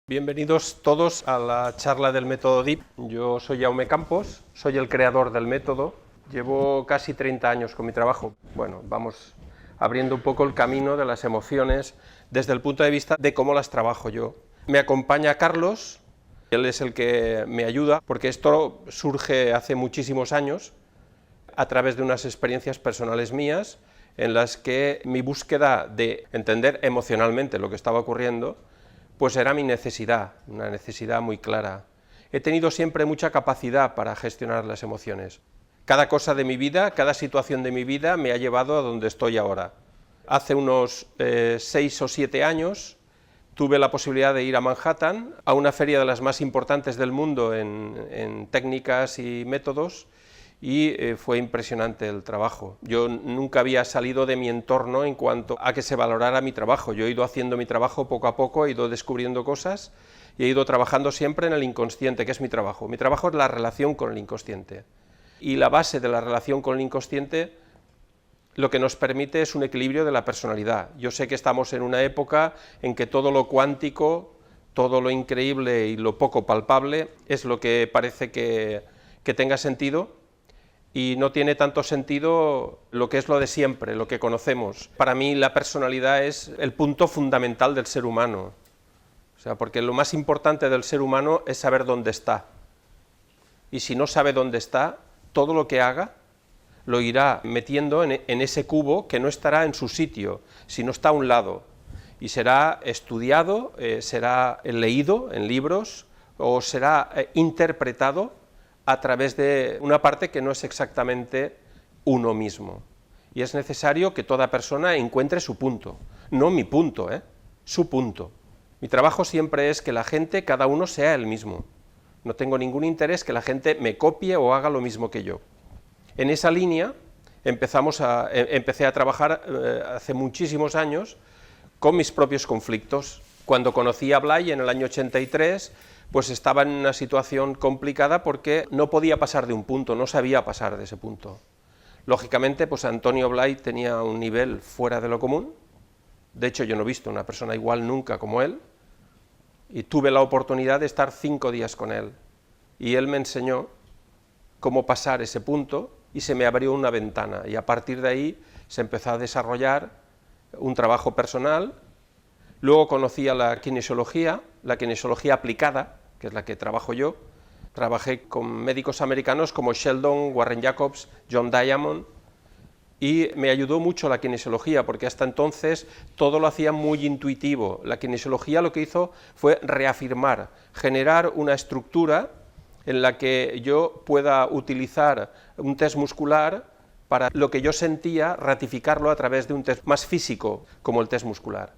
Bienvenidos todos a la charla del método DIP. Yo soy Jaume Campos, soy el creador del método. Llevo casi 30 años con mi trabajo. Bueno, vamos abriendo un poco el camino de las emociones desde el punto de vista de cómo las trabajo yo. Me acompaña Carlos, él es el que me ayuda, porque esto surge hace muchísimos años a través de unas experiencias personales mías en las que mi búsqueda de entender emocionalmente lo que estaba ocurriendo pues era mi necesidad, una necesidad muy clara. He tenido siempre mucha capacidad para gestionar las emociones. Cada cosa de mi vida, cada situación de mi vida me ha llevado a donde estoy ahora. Hace unos 6 o 7 años tuve la posibilidad de ir a Manhattan, a una feria de las más importantes del mundo en técnicas y métodos, y fue impresionante el trabajo. Yo nunca había salido de mi entorno en cuanto a que se valorara mi trabajo. Yo he ido haciendo mi trabajo poco a poco, he ido descubriendo cosas y he ido trabajando siempre en el inconsciente, que es mi trabajo. Mi trabajo es la relación con el inconsciente. Y la base de la relación con el inconsciente lo que nos permite es un equilibrio de la personalidad. Yo sé que estamos en una época en que todo lo cuántico, todo lo increíble y lo poco palpable es lo que parece que tenga sentido, y no tiene tanto sentido lo que es lo de siempre, lo que conocemos. Para mí la personalidad es el punto fundamental del ser humano, o sea, porque lo más importante del ser humano es saber dónde está, y si no sabe dónde está, todo lo que haga lo irá metiendo en ese cubo que no estará en su sitio, sino está a un lado, y será estudiado, será leído en libros, o será interpretado a través de una parte que no es exactamente uno mismo. Y es necesario que toda persona encuentre su punto, no mi punto, su punto. Mi trabajo siempre es que la gente, cada uno sea el mismo. No tengo ningún interés que la gente me copie o haga lo mismo que yo. En esa línea empecé a trabajar hace muchísimos años con mis propios conflictos. Cuando conocí a Blay en el año 83, pues estaba en una situación complicada porque no podía pasar de un punto, no sabía pasar de ese punto. Lógicamente, pues Antonio Blay tenía un nivel fuera de lo común, de hecho yo no he visto una persona igual nunca como él, y tuve la oportunidad de estar 5 días con él, y él me enseñó cómo pasar ese punto, y se me abrió una ventana, y a partir de ahí se empezó a desarrollar un trabajo personal. Luego conocí a la kinesiología aplicada, que es la que trabajo yo. Trabajé con médicos americanos como Sheldon, Warren Jacobs, John Diamond, y me ayudó mucho la kinesiología, porque hasta entonces todo lo hacía muy intuitivo. La kinesiología lo que hizo fue reafirmar, generar una estructura en la que yo pueda utilizar un test muscular para lo que yo sentía, ratificarlo a través de un test más físico, como el test muscular.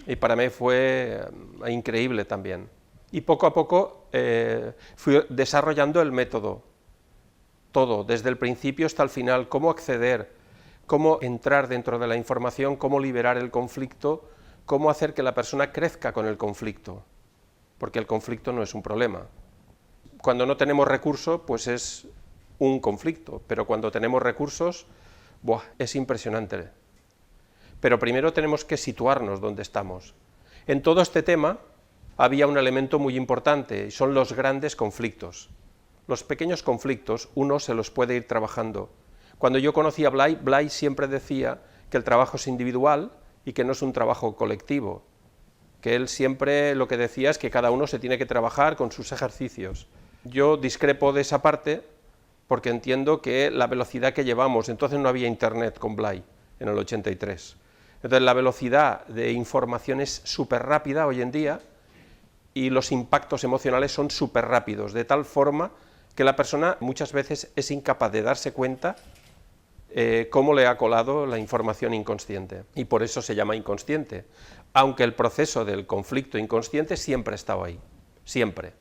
Y para mí fue increíble también. Y poco a poco fui desarrollando el método, todo, desde el principio hasta el final, cómo acceder, cómo entrar dentro de la información, cómo liberar el conflicto, cómo hacer que la persona crezca con el conflicto, porque el conflicto no es un problema. Cuando no tenemos recursos, pues es un conflicto, pero cuando tenemos recursos, ¡buah!, es impresionante. Pero primero tenemos que situarnos donde estamos. En todo este tema había un elemento muy importante, y son los grandes conflictos. Los pequeños conflictos uno se los puede ir trabajando. Cuando yo conocí a Blay, Blay siempre decía que el trabajo es individual y que no es un trabajo colectivo, que él siempre lo que decía es que cada uno se tiene que trabajar con sus ejercicios. Yo discrepo de esa parte porque entiendo que la velocidad que llevamos, entonces no había internet con Blay en el 83, entonces la velocidad de información es súper rápida hoy en día y los impactos emocionales son súper rápidos, de tal forma que la persona muchas veces es incapaz de darse cuenta cómo le ha colado la información inconsciente, y por eso se llama inconsciente, aunque el proceso del conflicto inconsciente siempre ha estado ahí, siempre.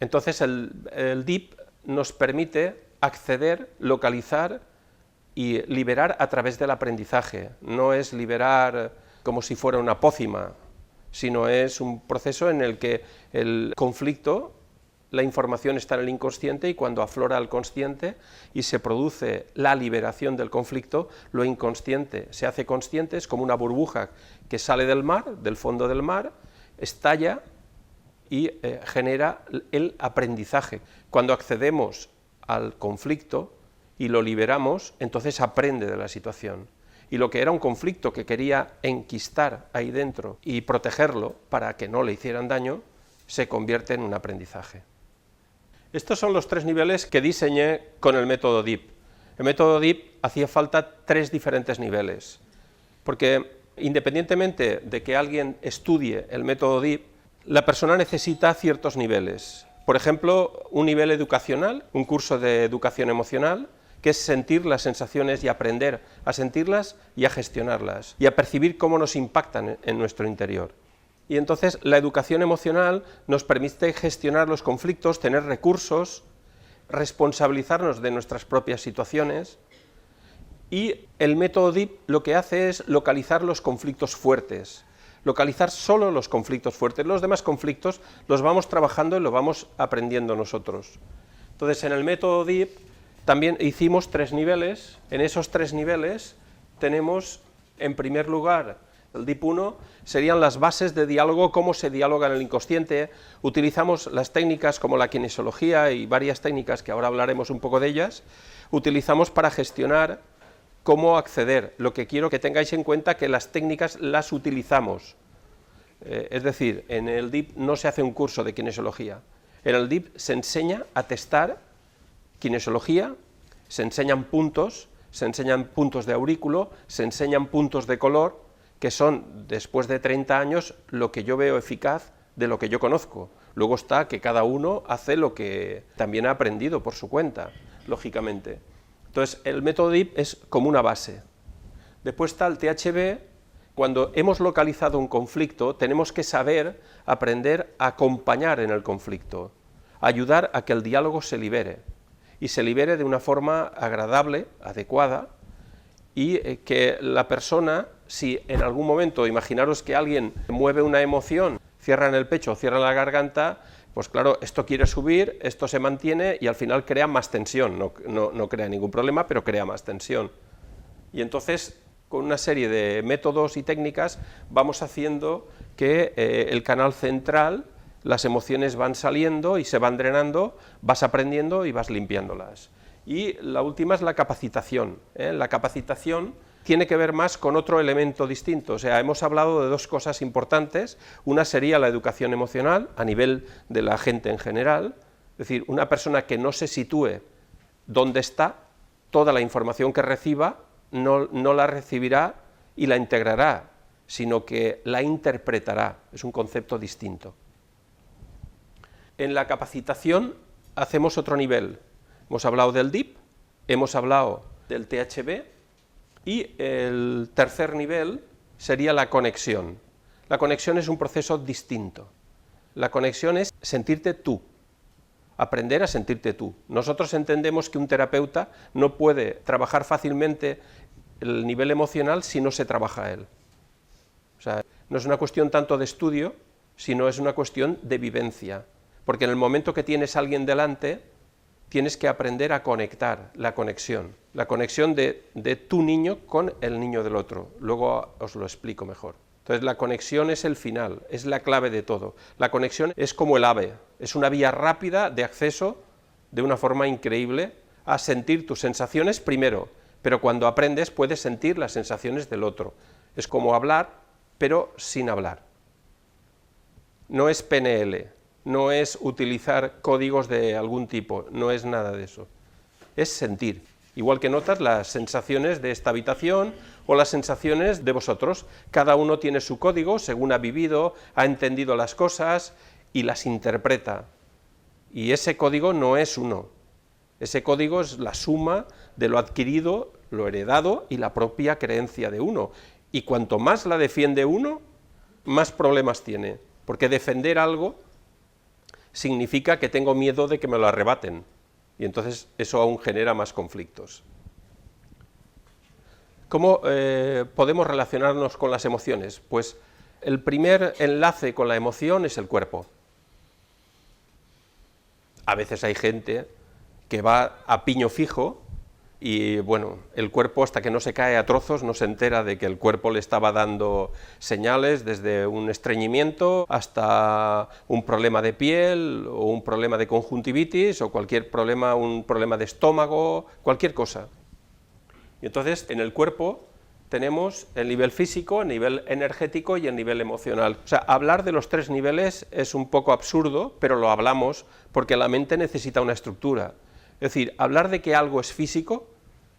Entonces el DIP nos permite acceder, localizar y liberar a través del aprendizaje. No es liberar como si fuera una pócima, sino es un proceso en el que el conflicto, la información está en el inconsciente, y cuando aflora al consciente y se produce la liberación del conflicto, lo inconsciente se hace consciente, es como una burbuja que sale del mar, del fondo del mar, estalla y genera el aprendizaje. Cuando accedemos al conflicto y lo liberamos, entonces aprende de la situación. Y lo que era un conflicto que quería enquistar ahí dentro y protegerlo para que no le hicieran daño, se convierte en un aprendizaje. Estos son los 3 niveles que diseñé con el método DIP. El método DIP hacía falta 3 diferentes niveles, porque independientemente de que alguien estudie el método DIP, la persona necesita ciertos niveles. Por ejemplo, un nivel educacional, un curso de educación emocional, que es sentir las sensaciones y aprender a sentirlas y a gestionarlas, y a percibir cómo nos impactan en nuestro interior. Y entonces la educación emocional nos permite gestionar los conflictos, tener recursos, responsabilizarnos de nuestras propias situaciones, y el método DIP lo que hace es localizar los conflictos fuertes, localizar solo los conflictos fuertes. Los demás conflictos los vamos trabajando y los vamos aprendiendo nosotros. Entonces, en el método DIP también hicimos 3 niveles. En esos 3 niveles tenemos, en primer lugar, el DIP 1, serían las bases de diálogo, cómo se dialoga en el inconsciente. Utilizamos las técnicas como la kinesiología y varias técnicas que ahora hablaremos un poco de ellas, utilizamos para gestionar cómo acceder. Lo que quiero que tengáis en cuenta que las técnicas las utilizamos. Es decir, en el DIP no se hace un curso de kinesiología. En el DIP se enseña a testar kinesiología, se enseñan puntos de aurículo, se enseñan puntos de color, que son, después de 30 años, lo que yo veo eficaz de lo que yo conozco. Luego está que cada uno hace lo que también ha aprendido por su cuenta, lógicamente. Entonces, el método DIP es como una base. Después está el THB. Cuando hemos localizado un conflicto, tenemos que saber aprender a acompañar en el conflicto, ayudar a que el diálogo se libere, y se libere de una forma agradable, adecuada, y que la persona, si en algún momento, imaginaros que alguien mueve una emoción, cierra en el pecho, cierra la garganta, pues claro, esto quiere subir, esto se mantiene y al final crea más tensión, no crea ningún problema, pero crea más tensión. Y entonces, con una serie de métodos y técnicas, vamos haciendo que el canal central, las emociones van saliendo y se van drenando, vas aprendiendo y vas limpiándolas. Y la última es la capacitación. La capacitación tiene que ver más con otro elemento distinto. O sea, hemos hablado de 2 cosas importantes. Una sería la educación emocional a nivel de la gente en general, es decir, una persona que no se sitúe donde está, toda la información que reciba no la recibirá y la integrará, sino que la interpretará. Es un concepto distinto. En la capacitación hacemos otro nivel. Hemos hablado del DIP, hemos hablado del THB, y el tercer nivel sería la conexión. La conexión es un proceso distinto. La conexión es sentirte tú, aprender a sentirte tú. Nosotros entendemos que un terapeuta no puede trabajar fácilmente el nivel emocional si no se trabaja él. O sea, no es una cuestión tanto de estudio, sino es una cuestión de vivencia. Porque en el momento que tienes a alguien delante, tienes que aprender a conectar, la conexión de tu niño con el niño del otro. Luego os lo explico mejor. Entonces la conexión es el final, es la clave de todo. La conexión es como el AVE, es una vía rápida de acceso de una forma increíble a sentir tus sensaciones primero, pero cuando aprendes puedes sentir las sensaciones del otro. Es como hablar, pero sin hablar. No es PNL, no es utilizar códigos de algún tipo, no es nada de eso. Es sentir. Igual que notas las sensaciones de esta habitación o las sensaciones de vosotros. Cada uno tiene su código según ha vivido, ha entendido las cosas y las interpreta. Y ese código no es uno. Ese código es la suma de lo adquirido, lo heredado y la propia creencia de uno. Y cuanto más la defiende uno, más problemas tiene. Porque defender algo significa que tengo miedo de que me lo arrebaten. Y entonces eso aún genera más conflictos. ¿Cómo podemos relacionarnos con las emociones? Pues el primer enlace con la emoción es el cuerpo. A veces hay gente que va a piño fijo y bueno, el cuerpo hasta que no se cae a trozos no se entera de que el cuerpo le estaba dando señales desde un estreñimiento hasta un problema de piel o un problema de conjuntivitis o cualquier problema, un problema de estómago, cualquier cosa. Y entonces en el cuerpo tenemos el nivel físico, el nivel energético y el nivel emocional. O sea, hablar de los tres niveles es un poco absurdo, pero lo hablamos porque la mente necesita una estructura. Es decir, hablar de que algo es físico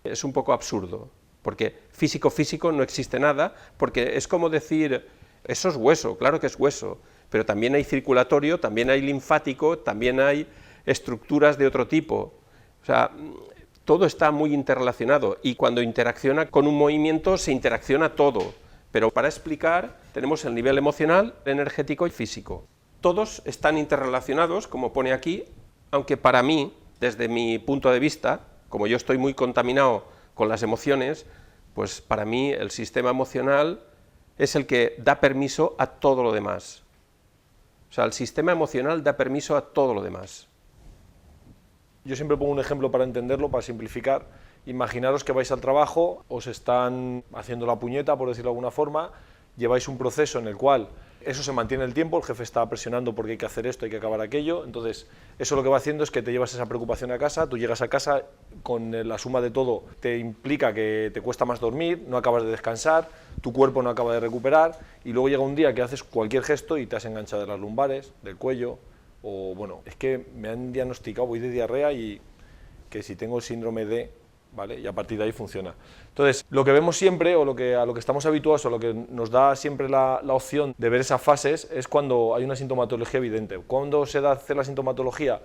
es un poco absurdo, porque físico no existe nada, porque es como decir, eso es hueso, claro que es hueso, pero también hay circulatorio, también hay linfático, también hay estructuras de otro tipo. O sea, todo está muy interrelacionado y cuando interacciona con un movimiento se interacciona todo, pero para explicar tenemos el nivel emocional, energético y físico. Todos están interrelacionados, como pone aquí, aunque para mí, desde mi punto de vista, como yo estoy muy contaminado con las emociones, pues para mí el sistema emocional es el que da permiso a todo lo demás. O sea, el sistema emocional da permiso a todo lo demás. Yo siempre pongo un ejemplo para entenderlo, para simplificar. Imaginaros que vais al trabajo, os están haciendo la puñeta, por decirlo de alguna forma, lleváis un proceso en el cual eso se mantiene el tiempo, el jefe está presionando porque hay que hacer esto, hay que acabar aquello, entonces eso lo que va haciendo es que te llevas esa preocupación a casa, tú llegas a casa, con la suma de todo te implica que te cuesta más dormir, no acabas de descansar, tu cuerpo no acaba de recuperar y luego llega un día que haces cualquier gesto y te has enganchado de las lumbares, del cuello, o bueno, es que me han diagnosticado, voy de diarrea y que si tengo el síndrome de... ¿vale? Y a partir de ahí funciona. Entonces, lo que vemos siempre, o a lo que estamos habituados, o lo que nos da siempre la opción de ver esas fases, es cuando hay una sintomatología evidente. ¿Cuándo se da hacer la sintomatología?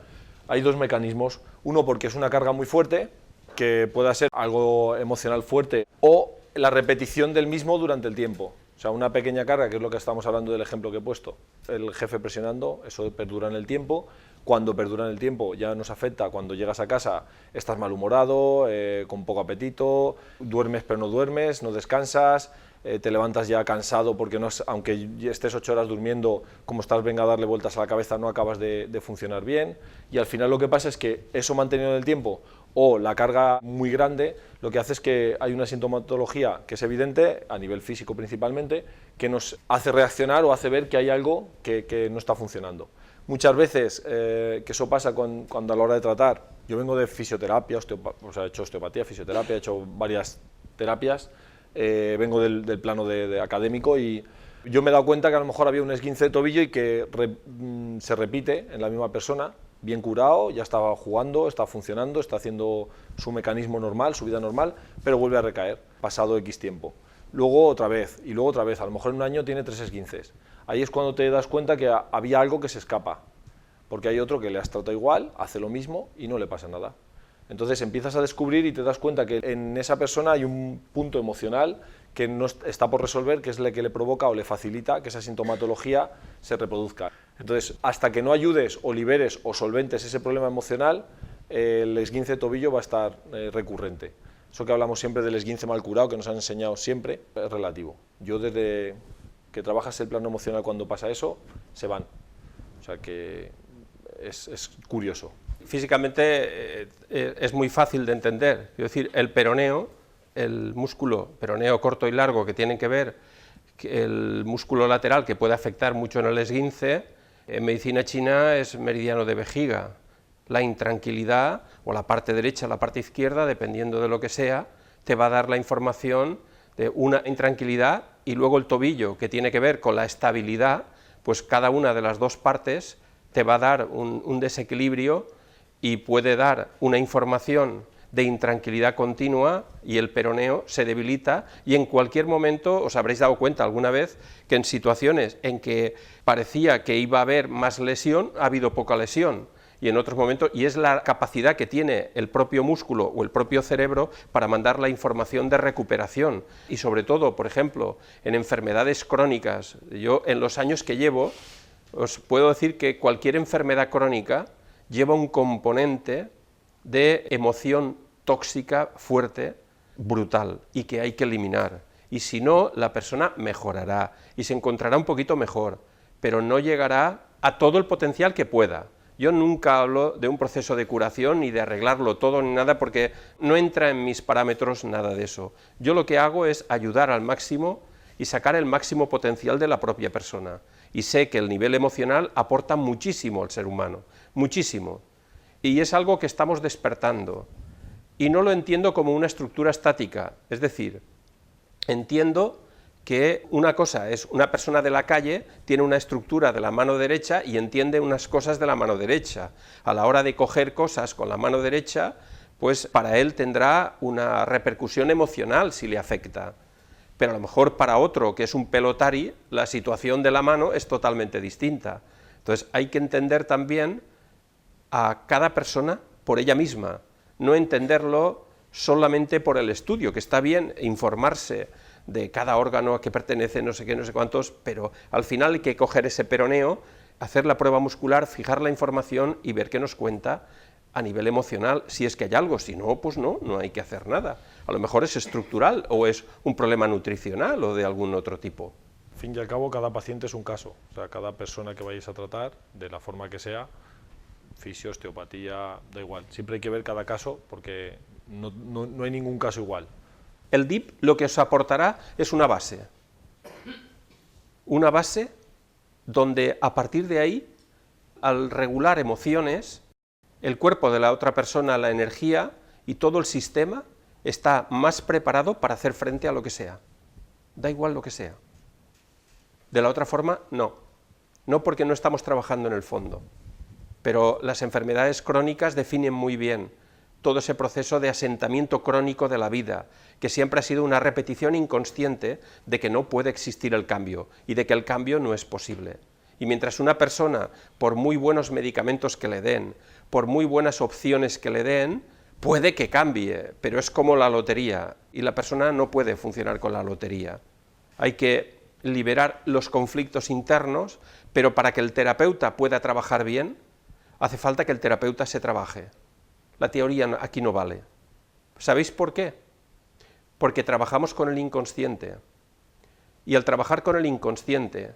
Hay dos mecanismos. Uno, porque es una carga muy fuerte, que pueda ser algo emocional fuerte, o la repetición del mismo durante el tiempo. O sea, una pequeña carga, que es lo que estamos hablando del ejemplo que he puesto, el jefe presionando, eso perdura en el tiempo. Cuando perdura en el tiempo ya nos afecta, cuando llegas a casa estás malhumorado, con poco apetito, duermes pero no duermes, no descansas, te levantas ya cansado porque aunque estés 8 horas durmiendo, como estás venga a darle vueltas a la cabeza no acabas de funcionar bien y al final lo que pasa es que eso mantenido en el tiempo o la carga muy grande, lo que hace es que hay una sintomatología que es evidente, a nivel físico principalmente, que nos hace reaccionar o hace ver que hay algo que no está funcionando. Muchas veces que eso pasa cuando a la hora de tratar, yo vengo de fisioterapia, he hecho osteopatía, fisioterapia, he hecho varias terapias, vengo del plano de académico y yo me he dado cuenta que a lo mejor había un esguince de tobillo y que se repite en la misma persona, bien curado, ya estaba jugando, está funcionando, está haciendo su mecanismo normal, su vida normal, pero vuelve a recaer, pasado X tiempo. Luego otra vez, y luego otra vez, a lo mejor en un año tiene 3 esguinces. Ahí es cuando te das cuenta que había algo que se escapa, porque hay otro que le has tratado igual, hace lo mismo y no le pasa nada. Entonces empiezas a descubrir y te das cuenta que en esa persona hay un punto emocional que no está por resolver, que es el que le provoca o le facilita que esa sintomatología se reproduzca. Entonces, hasta que no ayudes o liberes o solventes ese problema emocional, el esguince de tobillo va a estar recurrente. Eso que hablamos siempre del esguince mal curado, que nos han enseñado siempre, es relativo. Yo desde que trabajas el plano emocional cuando pasa eso, se van. O sea que es curioso. Físicamente es muy fácil de entender. Es decir, el peroneo, el músculo peroneo corto y largo que tienen que ver, el músculo lateral que puede afectar mucho en el esguince, en medicina china es meridiano de vejiga. La intranquilidad, o la parte derecha o la parte izquierda, dependiendo de lo que sea, te va a dar la información de una intranquilidad y luego el tobillo, que tiene que ver con la estabilidad, pues cada una de las dos partes te va a dar un desequilibrio y puede dar una información de intranquilidad continua y el peroneo se debilita y en cualquier momento os habréis dado cuenta alguna vez que en situaciones en que parecía que iba a haber más lesión, ha habido poca lesión. Y en otros momentos, y es la capacidad que tiene el propio músculo o el propio cerebro para mandar la información de recuperación. Y sobre todo, por ejemplo, en enfermedades crónicas, yo en los años que llevo, os puedo decir que cualquier enfermedad crónica lleva un componente de emoción tóxica fuerte, brutal, y que hay que eliminar. Y si no, la persona mejorará y se encontrará un poquito mejor, pero no llegará a todo el potencial que pueda. Yo nunca hablo de un proceso de curación ni de arreglarlo todo ni nada, porque no entra en mis parámetros nada de eso. Yo lo que hago es ayudar al máximo y sacar el máximo potencial de la propia persona. Y sé que el nivel emocional aporta muchísimo al ser humano, muchísimo. Y es algo que estamos despertando. Y no lo entiendo como una estructura estática, es decir, entiendo que una cosa es una persona de la calle, tiene una estructura de la mano derecha y entiende unas cosas de la mano derecha. A la hora de coger cosas con la mano derecha, pues para él tendrá una repercusión emocional si le afecta. Pero a lo mejor para otro, que es un pelotari, la situación de la mano es totalmente distinta. Entonces hay que entender también a cada persona por ella misma, no entenderlo solamente por el estudio, que está bien informarse de cada órgano a que pertenece, no sé qué, no sé cuántos, pero al final hay que coger ese peroneo, hacer la prueba muscular, fijar la información y ver qué nos cuenta a nivel emocional, si es que hay algo, si no, pues no hay que hacer nada. A lo mejor es estructural o es un problema nutricional o de algún otro tipo. Al fin y al cabo, cada paciente es un caso, o sea, cada persona que vayáis a tratar, de la forma que sea, fisio, osteopatía, da igual, siempre hay que ver cada caso porque no hay ningún caso igual. El DIP lo que os aportará es una base donde a partir de ahí, al regular emociones, el cuerpo de la otra persona, la energía y todo el sistema está más preparado para hacer frente a lo que sea, da igual lo que sea. De la otra forma, no porque no estamos trabajando en el fondo, pero las enfermedades crónicas definen muy bien todo ese proceso de asentamiento crónico de la vida, que siempre ha sido una repetición inconsciente de que no puede existir el cambio y de que el cambio no es posible. Y mientras una persona, por muy buenos medicamentos que le den, por muy buenas opciones que le den, puede que cambie, pero es como la lotería, y la persona no puede funcionar con la lotería. Hay que liberar los conflictos internos, pero para que el terapeuta pueda trabajar bien, hace falta que el terapeuta se trabaje. La teoría aquí no vale. ¿Sabéis por qué? Porque trabajamos con el inconsciente, y al trabajar con el inconsciente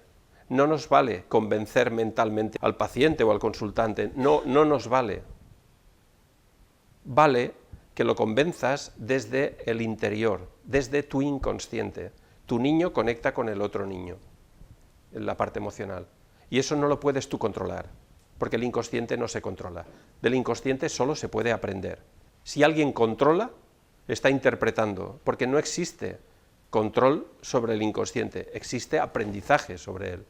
no nos vale convencer mentalmente al paciente o al consultante, no nos vale. Vale que lo convenzas desde el interior, desde tu inconsciente. Tu niño conecta con el otro niño, en la parte emocional, y eso no lo puedes tú controlar, porque el inconsciente no se controla. Del inconsciente solo se puede aprender. Si alguien controla, está interpretando, porque no existe control sobre el inconsciente, existe aprendizaje sobre él.